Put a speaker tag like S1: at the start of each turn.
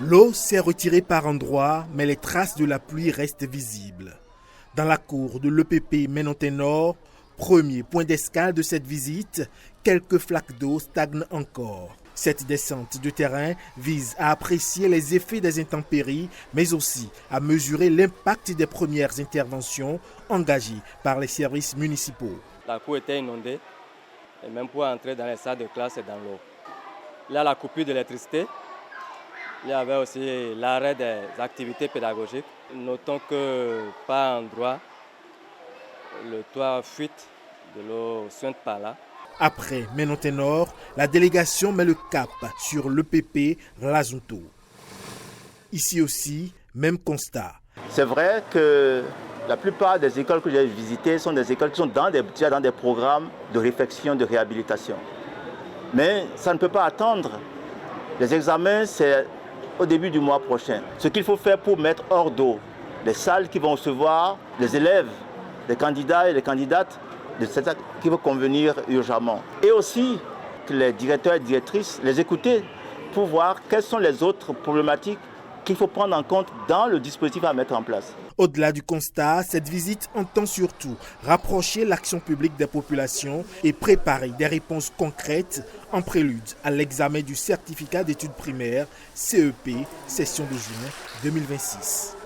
S1: L'eau s'est retirée par endroits, mais les traces de la pluie restent visibles. Dans la cour de l'EPP Ménontais-Nord, premier point d'escale de cette visite, quelques flaques d'eau stagnent encore. Cette descente de terrain vise à apprécier les effets des intempéries, mais aussi à mesurer l'impact des premières interventions engagées par les services municipaux.
S2: La cour était inondée, et même pour entrer dans les salles de classe et dans l'eau. Il y a la coupure d'électricité. Il y avait aussi l'arrêt des activités pédagogiques. Notons que par endroit, le toit fuite, de l'eau suinte par là.
S1: Après Ménontais-Nord, la délégation met le cap sur l'EPP Razunto. Ici aussi, même constat.
S3: C'est vrai que la plupart des écoles que j'ai visitées sont des écoles qui sont déjà dans des programmes de réflexion, de réhabilitation. Mais ça ne peut pas attendre. Les examens, c'est au début du mois prochain. Ce qu'il faut faire pour mettre hors d'eau les salles qui vont recevoir les élèves, les candidats et les candidates de cette acte qui vont convenir urgemment. Et aussi que les directeurs et directrices les écouter pour voir quelles sont les autres problématiques qu'il faut prendre en compte dans le dispositif à mettre en place.
S1: Au-delà du constat, cette visite entend surtout rapprocher l'action publique des populations et préparer des réponses concrètes en prélude à l'examen du certificat d'études primaires CEP, session de juin 2026.